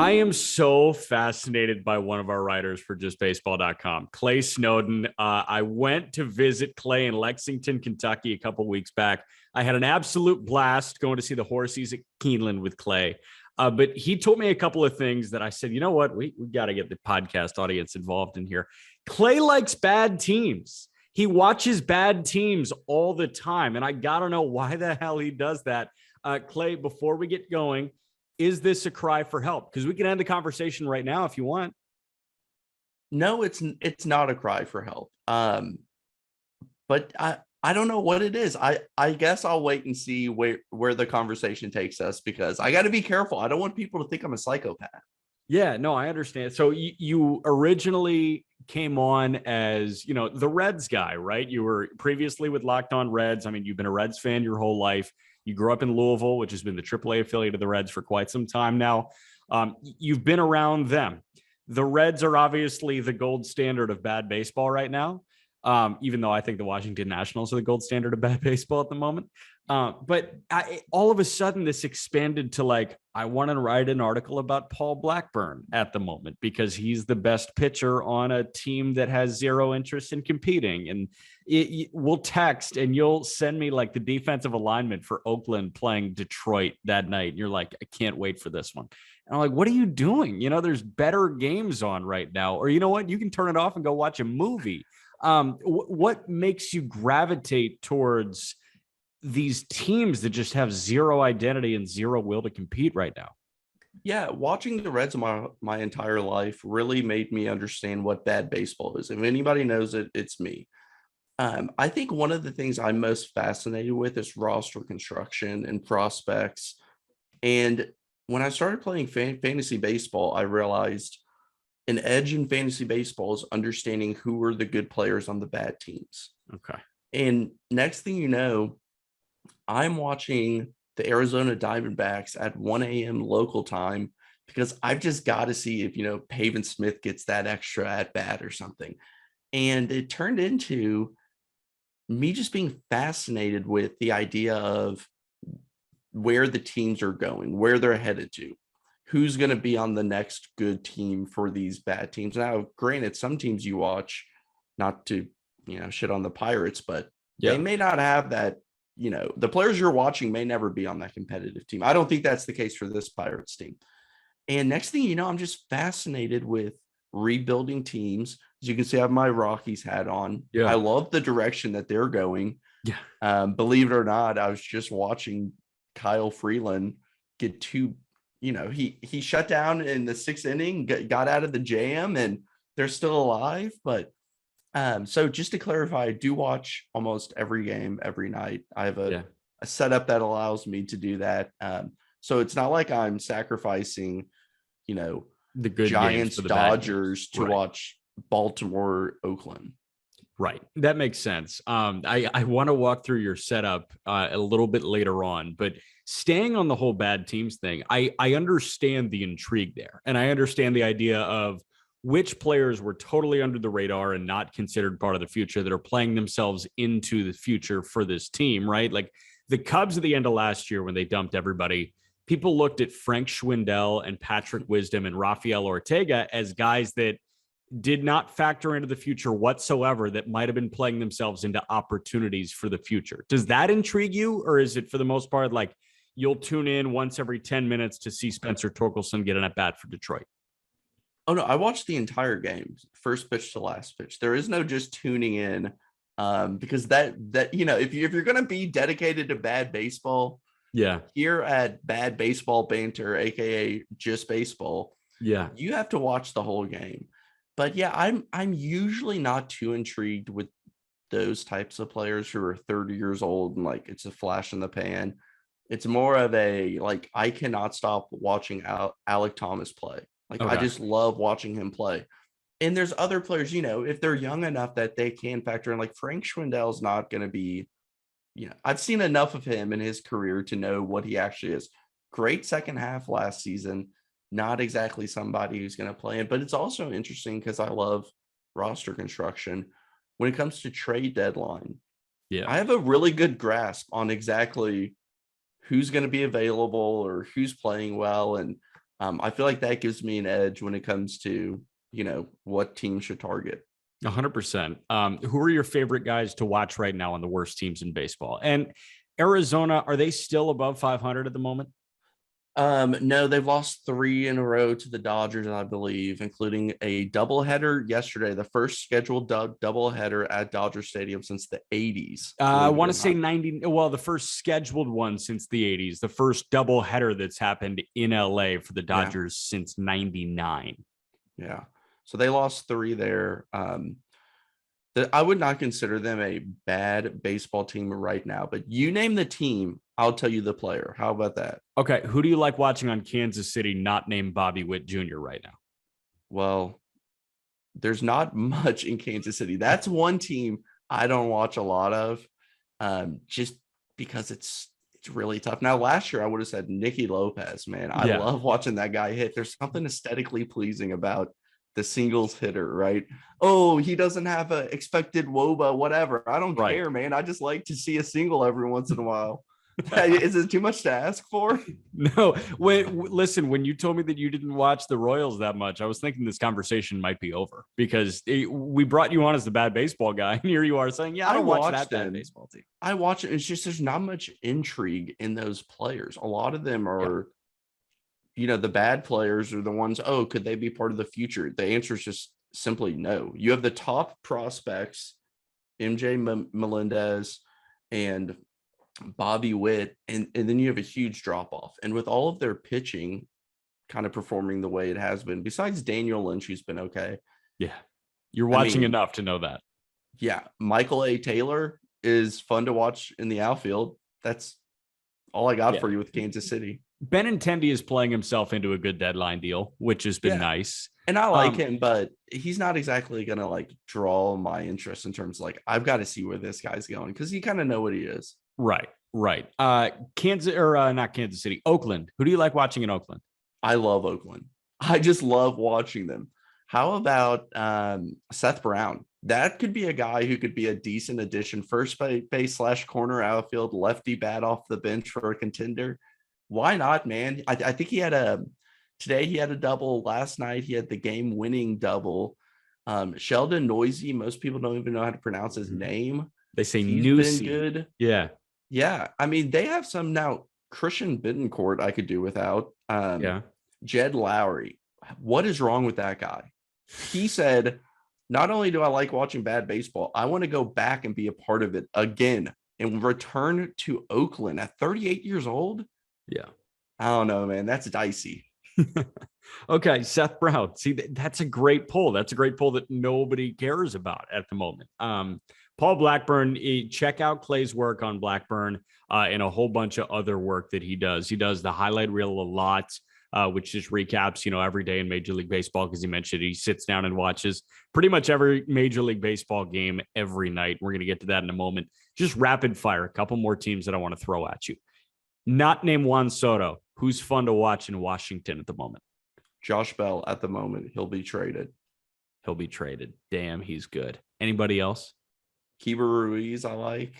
I am so fascinated by one of our writers for justbaseball.com, Clay Snowden. I went to visit Clay in Lexington, Kentucky a couple weeks back. I had an absolute blast going to see the Horsies at Keeneland with Clay. But he told me a couple of things that I said, you know what? We got to get the podcast audience involved in here. Clay likes bad teams. He watches bad teams all the time. And I got to know why the hell he does that. Clay, before we get going, is this a cry for help? Because we can end the conversation right now if you want. No, it's not a cry for help. But I don't know what it is. I guess I'll wait and see where the conversation takes us, because I got to be careful. I don't want people to think I'm a psychopath. Yeah, no, I understand. So you originally came on as, the Reds guy, right? You were previously with Locked On Reds. I mean, you've been a Reds fan your whole life. You grew up in Louisville, which has been the AAA affiliate of the Reds for quite some time now. You've been around them. The Reds are obviously the gold standard of bad baseball right now, even though I think the Washington Nationals are the gold standard of bad baseball at the moment. But all of a sudden, this expanded to I want to write an article about Paul Blackburn at the moment because he's the best pitcher on a team that has zero interest in competing. And we'll text and you'll send me the defensive alignment for Oakland playing Detroit that night. And you're like, I can't wait for this one. And I'm like, what are you doing? There's better games on right now. Or you know what? You can turn it off and go watch a movie. What makes you gravitate towards these teams that just have zero identity and zero will to compete right now? Yeah, watching the Reds my entire life really made me understand what bad baseball is. If anybody knows it, it's me. I think one of the things I'm most fascinated with is roster construction and prospects. And when I started playing fantasy baseball, I realized an edge in fantasy baseball is understanding who are the good players on the bad teams. Okay. And next thing you know, I'm watching the Arizona Diamondbacks at 1 a.m. local time because I've just got to see if, Pavin Smith gets that extra at bat or something. And it turned into me just being fascinated with the idea of where the teams are going, where they're headed to, who's going to be on the next good team for these bad teams. Now, granted, some teams you watch, not to, shit on the Pirates, but they may not have that. The players you're watching may never be on that competitive team. I don't think that's the case for this Pirates team. And next thing you know, I'm just fascinated with rebuilding teams. As you can see, I have my Rockies hat on. Yeah. I love the direction that they're going. Yeah. Believe it or not, I was just watching Kyle Freeland get two, he shut down in the 6th inning, got out of the jam, and they're still alive. But so just to clarify, I do watch almost every game every night. I have a setup that allows me to do that. So it's not like I'm sacrificing, the good Giants, Dodgers to watch Baltimore, Oakland. Right. That makes sense. I want to walk through your setup a little bit later on, but staying on the whole bad teams thing, I understand the intrigue there. And I understand the idea of which players were totally under the radar and not considered part of the future that are playing themselves into the future for this team, right? Like the Cubs at the end of last year when they dumped everybody, people looked at Frank Schwindel and Patrick Wisdom and Rafael Ortega as guys that did not factor into the future whatsoever that might have been playing themselves into opportunities for the future. Does that intrigue you? Or is it for the most part, you'll tune in once every 10 minutes to see Spencer Torkelson get an at-bat for Detroit? Oh, no, I watched the entire game, first pitch to last pitch. There is no just tuning in because that if you're going to be dedicated to bad baseball, here at Bad Baseball Banter, aka Just Baseball, you have to watch the whole game. But I'm usually not too intrigued with those types of players who are 30 years old and it's a flash in the pan. It's more of a I cannot stop watching Alec Thomas play. I just love watching him play. And there's other players, if they're young enough that they can factor in, Frank Schwindel's not going to be, I've seen enough of him in his career to know what he actually is. Great second half last season. Not exactly somebody who's going to play in, but it's also interesting because I love roster construction. When it comes to trade deadline, I have a really good grasp on exactly who's going to be available or who's playing well. And I feel like that gives me an edge when it comes to, what team should target. 100%. Who are your favorite guys to watch right now on the worst teams in baseball? And Arizona, are they still above 500 at the moment? No, they've lost 3 in a row to the Dodgers, I believe, including a doubleheader yesterday, the first scheduled doubleheader at Dodger Stadium since the 80s. I Believe it want or to say not. 90. Well, the first scheduled one since the 80s, the first double header that's happened in LA for the Yeah, Dodgers since 99. yeah. So they lost 3 there. I would not consider them a bad baseball team right now, but you name the team, I'll tell you the player. How about that? Okay. Who do you like watching on Kansas City, not named Bobby Witt Jr. right now? Well, there's not much in Kansas City. That's one team I don't watch a lot of, just because it's really tough. Now, last year I would have said Nicky Lopez. Man, I Yeah. love watching that guy hit. There's something aesthetically pleasing about the singles hitter, right? Oh, he doesn't have a expected WOBA, whatever. I don't Right. care, man. I just like to see a single every once in a while. Is it too much to ask for? No, listen, when you told me that you didn't watch the Royals that much, I was thinking this conversation might be over because we brought you on as the bad baseball guy, and here you are saying, "Yeah, I I don't watch watched that bad them. baseball team." I watch it. It's just there's not much intrigue in those players. A lot of them Yeah, are, the bad players are the ones, oh, could they be part of the future? The answer is just simply no. You have the top prospects, MJ Melendez and Bobby Witt, and then you have a huge drop off. And with all of their pitching kind of performing the way it has been, besides Daniel Lynch, who's been okay. yeah, you're I watching mean, enough to know that. yeah, Michael A. Taylor is fun to watch in the outfield. That's all I got Yeah, for you with Kansas City. Benintendi is playing himself into a good deadline deal, which has been Yeah. nice. And I like Um, him, but he's not exactly going to like draw my interest in terms of like, I've got to see where this guy's going because you kind of know what he is. right, right. Kansas or not Kansas City, Oakland. Who do you like watching in Oakland? I love Oakland. I just love watching them. How about Seth Brown? That could be a guy who could be a decent addition, first base / corner outfield, lefty bat off the bench for a contender. Why not, man? I think today he had a double. Last night he had the game-winning double. Sheldon Noisy, most people don't even know how to pronounce his name. They say He's been Newsy. good. Yeah, Yeah, I mean they have some now. Christian Bittencourt I could do without. yeah. Jed Lowry. What is wrong with that guy? He said, not only do I like watching bad baseball, I want to go back and be a part of it again and return to Oakland at 38 years old. Yeah. I don't know, man. That's dicey. Okay, Seth Brown. See, that's a great poll. That's a great poll that nobody cares about at the moment. Paul Blackburn, check out Clay's work on Blackburn and a whole bunch of other work that he does. He does the highlight reel a lot, which just recaps, every day in Major League Baseball, because he mentioned he sits down and watches pretty much every Major League Baseball game every night. We're going to get to that in a moment. Just rapid fire, a couple more teams that I want to throw at you. Not named Juan Soto, who's fun to watch in Washington at the moment. Josh Bell at the moment. He'll be traded. He'll be traded. Damn, he's good. Anybody else? Keeper Ruiz, I like.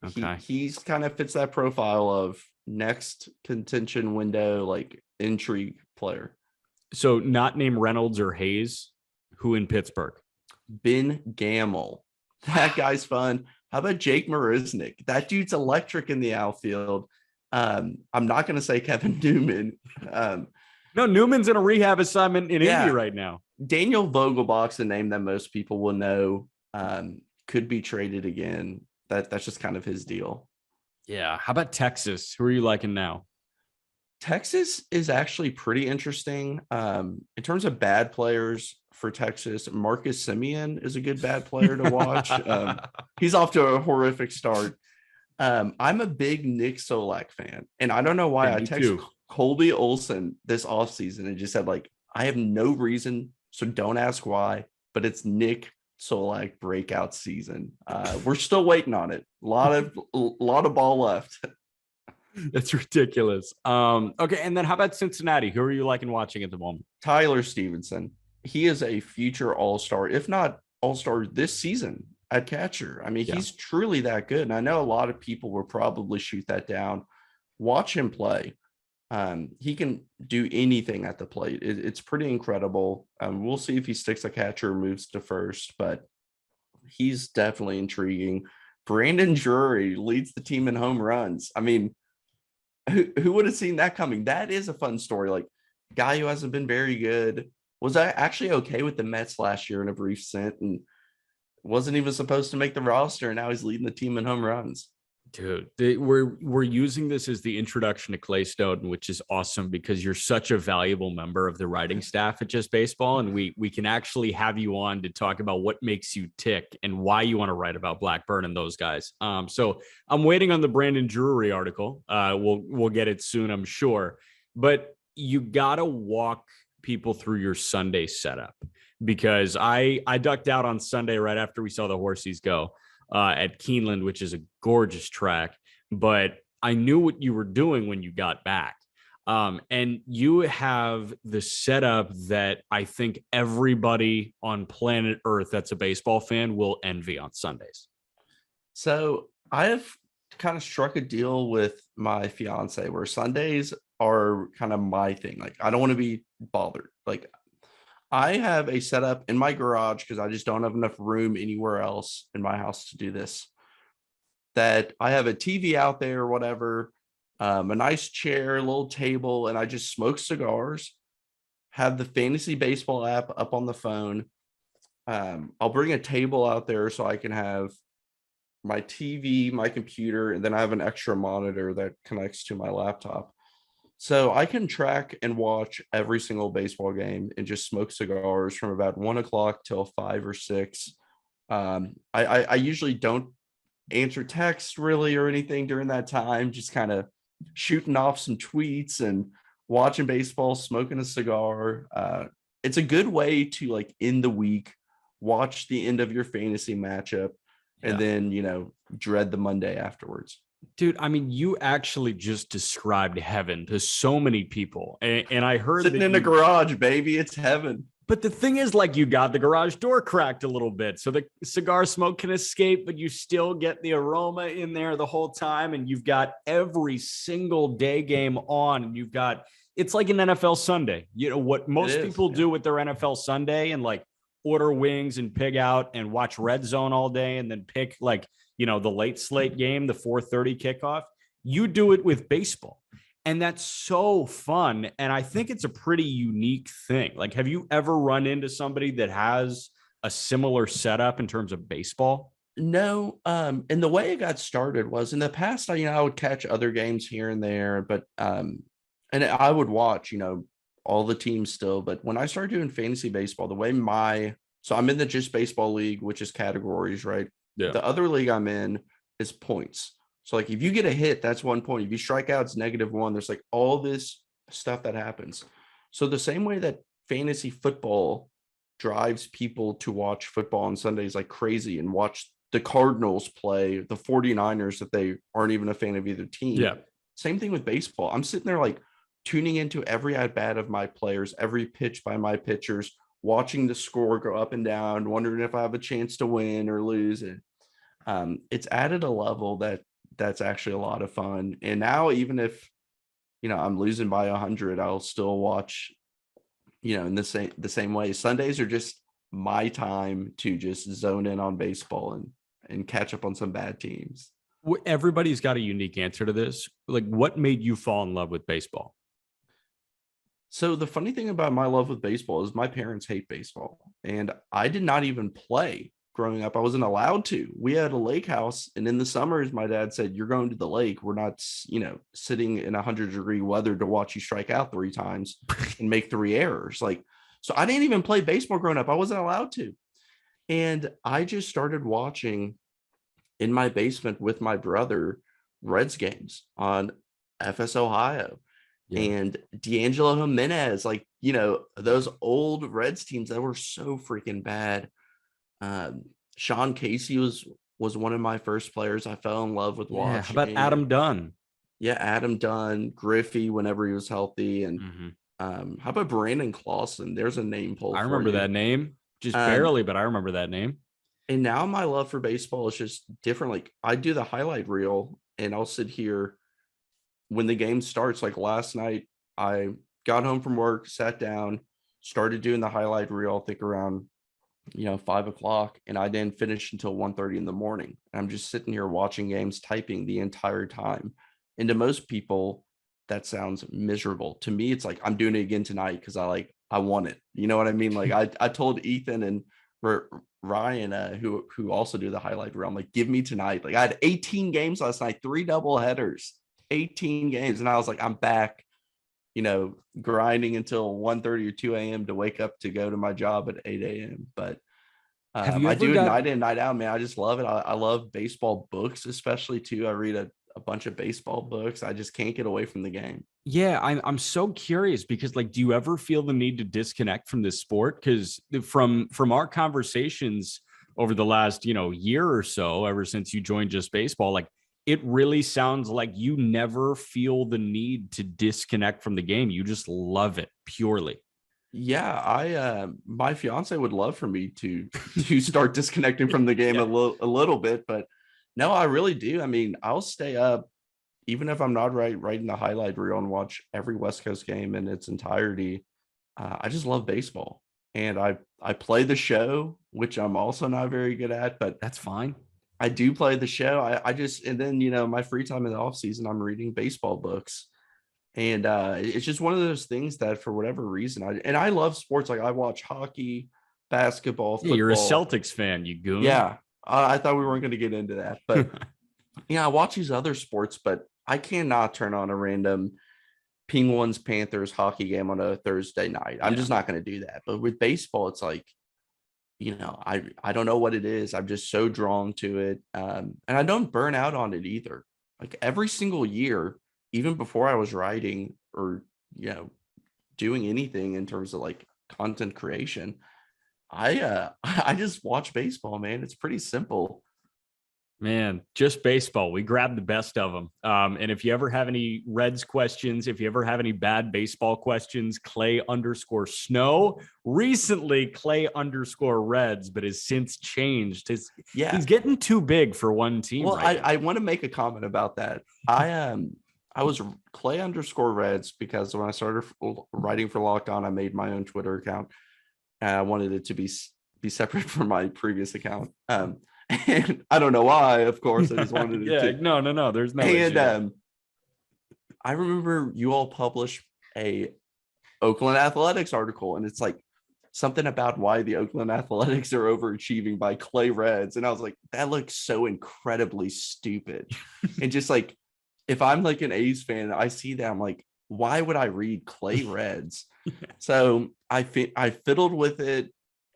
Okay. He's kind of fits that profile of next contention window, like intrigue player. So not named Reynolds or Hayes, who in Pittsburgh? Ben Gamel. That guy's fun. How about Jake Marisnik? That dude's electric in the outfield. I'm not going to say Kevin Newman. No, Newman's in a rehab assignment in Yeah. Indy right now. Daniel Vogelbach's a name that most people will know. Could be traded again. That's just kind of his deal. Yeah. How about Texas? Who are you liking now? Texas is actually pretty interesting. In terms of bad players for Texas, Marcus Semien is a good bad player to watch. He's off to a horrific start. I'm a big Nick Solak fan, and I don't know why. Yeah, I texted Colby Olson this offseason and just said, like, I have no reason, so don't ask why, but it's Nick Solak breakout season. We're still waiting on it. A lot of ball left. That's ridiculous. Okay, and then how about Cincinnati? Who are you liking watching at the moment? Tyler Stevenson. He is a future all-star, if not all-star this season at catcher. I mean, he's truly that good. And I know a lot of people will probably shoot that down. Watch him play. He can do anything at the plate. It's pretty incredible. We'll see if he sticks a catcher or moves to first, but he's definitely intriguing. Brandon Drury leads the team in home runs. I mean, who would have seen that coming? That is a fun story. Like, guy who hasn't been very good was actually okay with the Mets last year in a brief stint and wasn't even supposed to make the roster. And now he's leading the team in home runs. Dude, we're using this as the introduction to Clay Snowden, which is awesome because you're such a valuable member of the writing staff at Just Baseball, and we can actually have you on to talk about what makes you tick and why you want to write about Blackburn and those guys. So I'm waiting on the Brandon Drury article. We'll get it soon, I'm sure. But you gotta walk people through your Sunday setup because I ducked out on Sunday right after we saw the Horsies go. At Keeneland, which is a gorgeous track, but I knew what you were doing when you got back. And you have the setup that I think everybody on planet Earth that's a baseball fan will envy on Sundays. So I have kind of struck a deal with my fiance where Sundays are kind of my thing. Like, I don't want to be bothered. Like, I have a setup in my garage because I just don't have enough room anywhere else in my house to do this. That I have a TV out there or whatever, a nice chair, a little table, and I just smoke cigars, have the fantasy baseball app up on the phone. I'll bring a table out there so I can have my TV, my computer, and then I have an extra monitor that connects to my laptop. So I can track and watch every single baseball game and just smoke cigars from about 1 o'clock till 5 or 6. I usually don't answer text really or anything during that time, just kind of shooting off some tweets and watching baseball, smoking a cigar. It's a good way to like end the week, watch the end of your fantasy matchup, and then, dread the Monday afterwards. Dude, I mean, you actually just described heaven to so many people. And I heard sitting in the garage, baby, it's heaven. But the thing is, like, you got the garage door cracked a little bit so the cigar smoke can escape, but you still get the aroma in there the whole time. And you've got every single day game on. And it's like an NFL Sunday. You know, what most people do with their NFL Sunday and like order wings and pig out and watch Red Zone all day and then pick like, the late slate game, the 4:30 kickoff. You do it with baseball. And that's so fun. And I think it's a pretty unique thing. Like, have you ever run into somebody that has a similar setup in terms of baseball? No. And the way it got started was in the past, I would catch other games here and there, but and I would watch, all the teams still. But when I started doing fantasy baseball, the way so I'm in the Just Baseball League, which is categories, right? Yeah. The other league I'm in is points. So like if you get a hit, that's 1 point. If you strike out, it's -1. There's like all this stuff that happens. So the same way that fantasy football drives people to watch football on Sundays like crazy and watch the Cardinals play the 49ers that they aren't even a fan of either team. Yeah. Same thing with baseball. I'm sitting there like tuning into every at-bat of my players, every pitch by my pitchers, watching the score go up and down, wondering if I have a chance to win or lose. And it's added a level that's actually a lot of fun. And now, even if I'm losing by 100, I'll still watch. In the same way. Sundays are just my time to just zone in on baseball and catch up on some bad teams. Everybody's got a unique answer to this. Like, what made you fall in love with baseball? So the funny thing about my love with baseball is my parents hate baseball, and I did not even play growing up. I wasn't allowed to. We had a lake house, and in the summers, my dad said, "You're going to the lake. We're not, sitting in 100-degree weather to watch you strike out 3 times and make 3 errors." Like, so I didn't even play baseball growing up. I wasn't allowed to, and I just started watching in my basement with my brother Reds games on FS Ohio. Yeah. And D'Angelo Jimenez, like, those old Reds teams that were so freaking bad. Sean Casey was one of my first players I fell in love with watching. How about Adam Dunn? Yeah, Adam Dunn, Griffey whenever he was healthy. And how about Brandon Clausen? There's a name pull. I remember that name. Just barely, but I remember that name. And now my love for baseball is just different. Like, I do the highlight reel and I'll sit here when the game starts, like last night, I got home from work, sat down, started doing the highlight reel, I think around 5 o'clock, and I didn't finish until 1:30 in the morning. I'm just sitting here watching games, typing the entire time. And to most people, that sounds miserable. To me, it's like I'm doing it again tonight because I want it. You know what I mean? Like I told Ethan and Ryan, who also do the highlight reel, I'm like, give me tonight. Like I had 18 games last night, 3 double headers, 18 games, and I was like, I'm back. Grinding until 1:30 or 2 a.m. to wake up to go to my job at 8 a.m. But Have you I ever do it got? night in, night out, man. I just love it. I love baseball books, especially too. I read a bunch of baseball books. I just can't get away from the game. Yeah, I'm so curious because like, do you ever feel the need to disconnect from this sport? Because from our conversations over the last year or so, ever since you joined Just Baseball, like it really sounds like you never feel the need to disconnect from the game. You just love it purely. Yeah, I my fiance would love for me to start disconnecting from the game Yeah. a little bit, but no, I really do. I mean, I'll stay up even if I'm not writing the highlight reel and watch every West Coast game in its entirety. I just love baseball, and I play the show, which I'm also not very good at, but That's fine. I do play the show. I just and then my free time in the off season, I'm reading baseball books. And it's just one of those things that for whatever reason, I love sports. Like I watch hockey, basketball, Yeah, you're a football. Celtics fan, you goon. Yeah, I thought we weren't going to get into that, but yeah, I watch these other sports, but I cannot turn on a random Penguins Panthers hockey game on a Thursday night. I'm Yeah. just not going to do that. But with baseball, it's like I don't know what it is. I'm just so drawn to it, and I don't burn out on it either. Like every single year, even before I was writing or doing anything in terms of like content creation, I just watch baseball, man. It's pretty simple. Man, Just Baseball. We grabbed the best of them. And if you ever have any Reds questions, if you ever have any bad baseball questions, Clay_Snow. Recently, Clay_Reds, but has since changed. Yeah. He's getting too big for one team Well, right now. I want to make a comment about that. I was Clay_Reds because when I started writing for Locked On, I made my own Twitter account, and I wanted it to be separate from my previous account. And I don't know why, of course, I just wanted it Yeah, to. no, there's no And issue there. I remember you all published a Oakland Athletics article, and it's like something about why the Oakland Athletics are overachieving by Clay Reds. And I was like, that looks so incredibly stupid. And just like, if I'm like an A's fan, I see that, I'm like, why would I read Clay Reds? So I fiddled with it,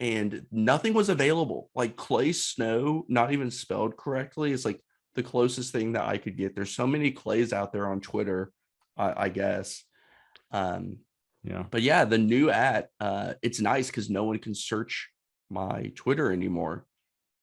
and nothing was available. Like Clay Snow, not even spelled correctly, is like the closest thing that I could get. There's so many Clays out there on Twitter, I guess. Yeah. But yeah, the new it's nice because no one can search my Twitter anymore,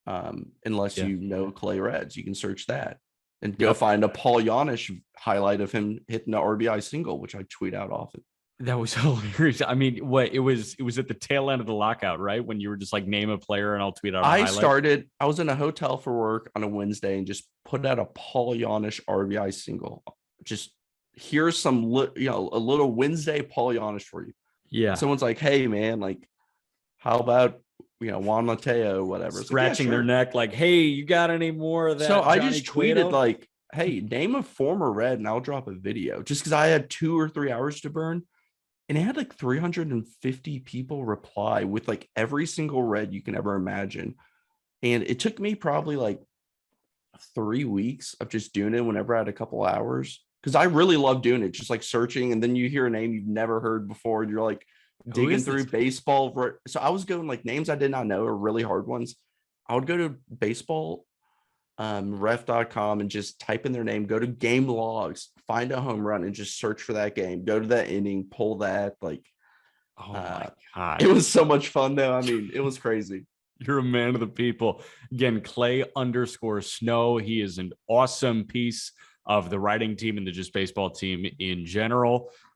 unless Yeah. you know Clay Reds. You can search that and go find a Paul Yanish highlight of him hitting an RBI single, which I tweet out often. That was hilarious. I mean, what it was at the tail end of the lockout, right? When you were just like, name a player and I'll tweet out a highlight. I was in a hotel for work on a Wednesday and just put out a Paul Yanish RBI single. Just here's some, a little Wednesday Paul Yanish for you. Yeah. Someone's like, hey man, like, how about Juan Mateo, whatever. Scratching their neck, like, hey, you got any more of that? So I Johnny just Cueto? tweeted like, hey, name a former Red and I'll drop a video, just because I had 2 or 3 hours to burn. And it had like 350 people reply with like every single Red you can ever imagine. And it took me probably like 3 weeks of just doing it whenever I had a couple hours, because I really love doing it, just like searching, and then you hear a name you've never heard before and you're like digging through baseball. So I was going like names I did not know are really hard ones. I would go to baseball ref.com and just type in their name, go to game logs, find a home run and just search for that game, go to that inning, pull that. Like, oh my God. It was so much fun though. I mean, it was crazy. You're a man of the people. Again, Clay_Snow. He is an awesome piece of the writing team and the Just Baseball team in general.